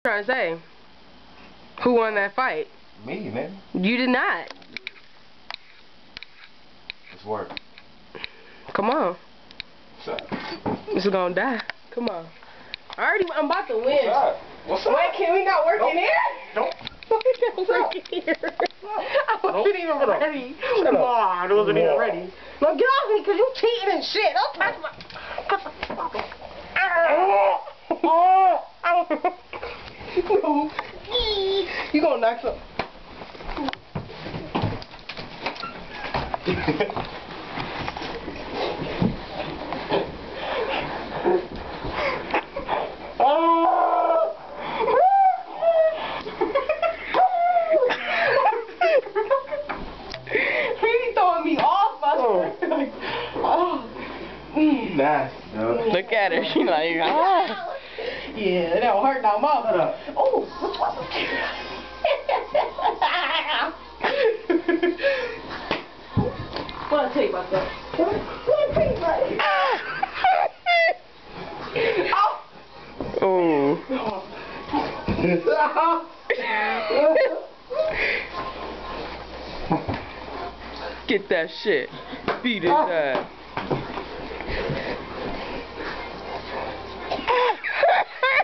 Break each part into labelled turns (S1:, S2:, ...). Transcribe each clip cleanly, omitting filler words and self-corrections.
S1: Trying to say, who won that fight?
S2: Me, man.
S1: You did not.
S2: Let's work.
S1: Come on.
S2: What's up?
S1: This is gonna die. Come on. I'm about to win.
S2: What's up? What's up?
S1: Wait, can we not work in here?
S2: Don't.
S1: We can't work in here. I wasn't even ready.
S2: Shut up.
S1: I wasn't even ready. No, get off me, because you cheating and shit. Don't touch my... No. You gonna knock some...
S2: Nice, no.
S1: Look at her. She like, ah. Yeah, that don't hurt no more. Oh, what I tell you about that? Oh. Get that shit. Beat his ass.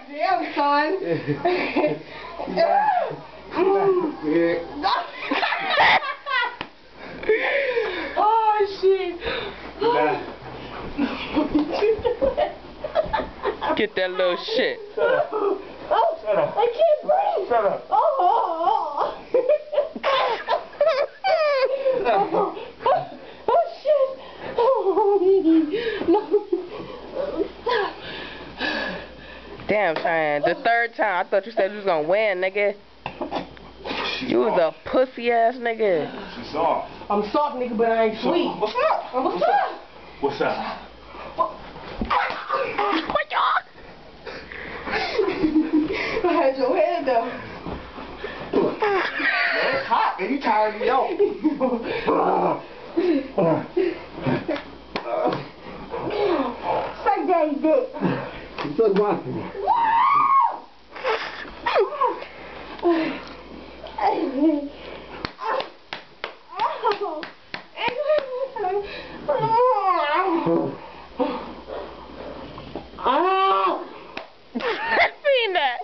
S1: Damn, son. Oh, shit. Get that little shit.
S2: Shut up.
S1: Oh,
S2: Shut up.
S1: I can't breathe.
S2: Shut up.
S1: Oh, shit. No. Damn, Cheyenne. The third time, I thought you said you was gonna win, nigga. You was a pussy ass nigga.
S2: She's soft.
S1: I'm soft, nigga, but I ain't sweet.
S2: What's up?
S1: What's up?
S2: What's up?
S1: What y'all? I had your head though.
S2: It's hot, man. You tired me out.
S1: Suck daddy's dick.
S2: So watching me.
S1: I've seen that.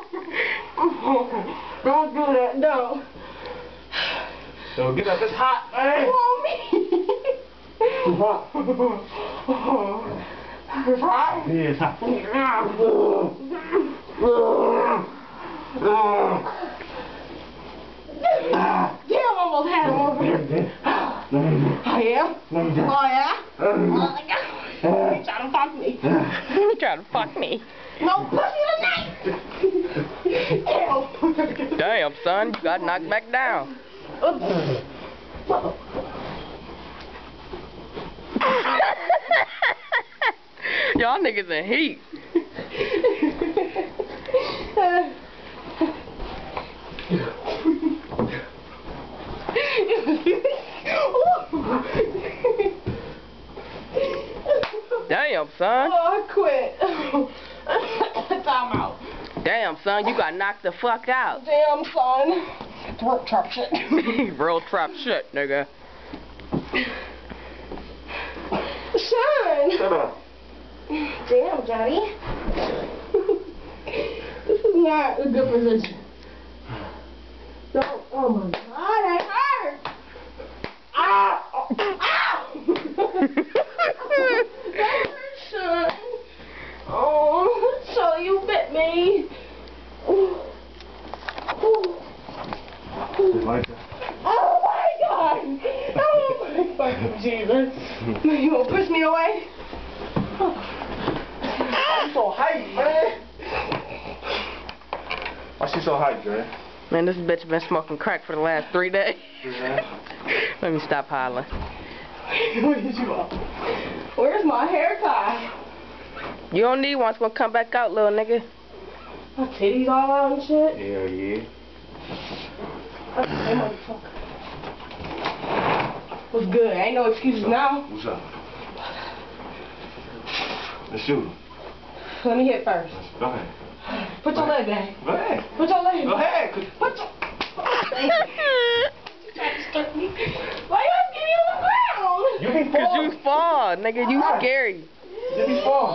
S1: Don't do that, no.
S2: So get up. It's hot, man.
S1: Want me?
S2: It's hot.
S1: It's hot?
S2: Yeah, it's hot.
S1: Damn, I almost had him over here. I am? Oh, yeah? Oh, my God. You trying to fuck me? You trying to fuck me? No pussy tonight! Damn, son, you got knocked back down. Y'all niggas in heat. Damn, son. Oh, I quit. Time out. Damn, son, you got knocked the fuck out. Damn, son. Throat trap shit. Real trap shit, nigga. Sean.
S2: Shut up.
S1: Damn, Johnny. This is not a good position. Don't. Oh my God, that hurt. Ow! Ow! That hurt, Sean. Oh, so you bit me.
S2: Like that.
S1: Oh my God! Oh my fucking Jesus! You gonna push me away?
S2: I'm so hyped, man. Why she so hyped, Dre?
S1: Man, this bitch been smoking crack for the last 3 days. Let me stop hollering. Where's my hair tie? You don't need one. It's gonna come back out, little nigga. My titties all out and shit.
S2: Hell yeah.
S1: Hey, motherfucker. What's good? Ain't no excuses now.
S2: What's up? Let's shoot him.
S1: Let me hit first.
S2: Go ahead.
S1: Put your leg back.
S2: Go ahead.
S1: Put your leg back.
S2: Go ahead.
S1: Put your leg back. You trying to start me? Why you get me on the ground?
S2: You be fall.
S1: Cause you fall, nigga. You scary.
S2: You be fall.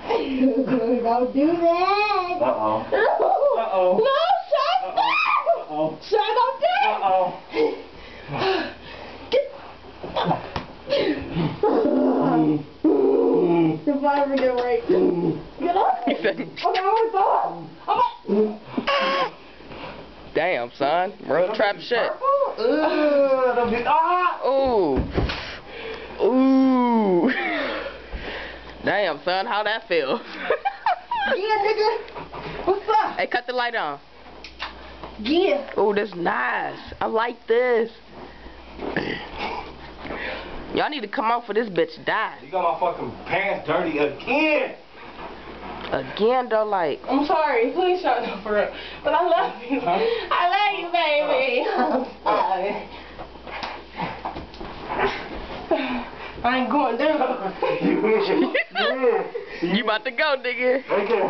S3: Don't do that.
S2: Uh-oh. Uh-oh.
S3: No, shut up.
S2: Uh-oh.
S3: Shut up, Dad.
S2: Uh-oh.
S3: If I ever get right. Get up. Okay, I'm up.
S1: Damn, son. Real trap shit. Ooh. Ooh. Damn, son. How that feel?
S3: Yeah, nigga. What's up?
S1: Hey, cut the light on.
S3: Yeah.
S1: Ooh, this nice. I like this. Y'all need to come out for this bitch die.
S2: You got my fucking pants dirty again.
S1: Again, though, like.
S3: I'm sorry. Please shut up for it. But I love you.
S2: Huh?
S3: I love you, baby. I'm sorry. I ain't going down.
S1: You about to go, nigga.
S2: Right there.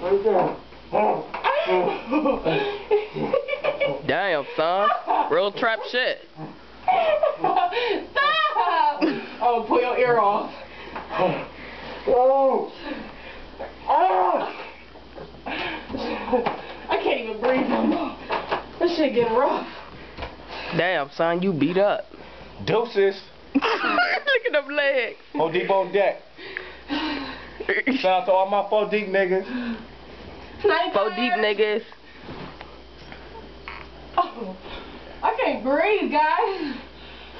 S2: Right there.
S1: Damn, son. Real trap shit.
S3: Stop! Oh, pull your ear off.
S2: Oh. Oh.
S3: I can't even breathe no more. This shit getting rough.
S1: Damn, son. You beat up.
S2: Deuces.
S1: Look at them legs.
S2: 4 deep on deck. Shout out to all my 4 deep niggas.
S1: 4 deep niggas.
S3: Oh, I can't breathe, guys.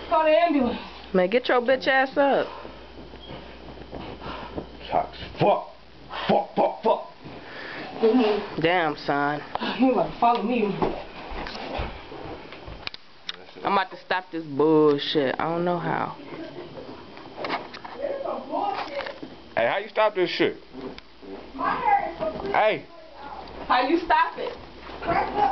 S3: Call the ambulance.
S1: Man, get your bitch ass up.
S2: Shucks. Fuck. Fuck, fuck, fuck.
S1: Damn, son.
S3: You like follow me.
S1: I'm about to stop this bullshit. I don't know how.
S2: Hey, how you stop this shit? Hey.
S3: How you stop it?
S4: Press the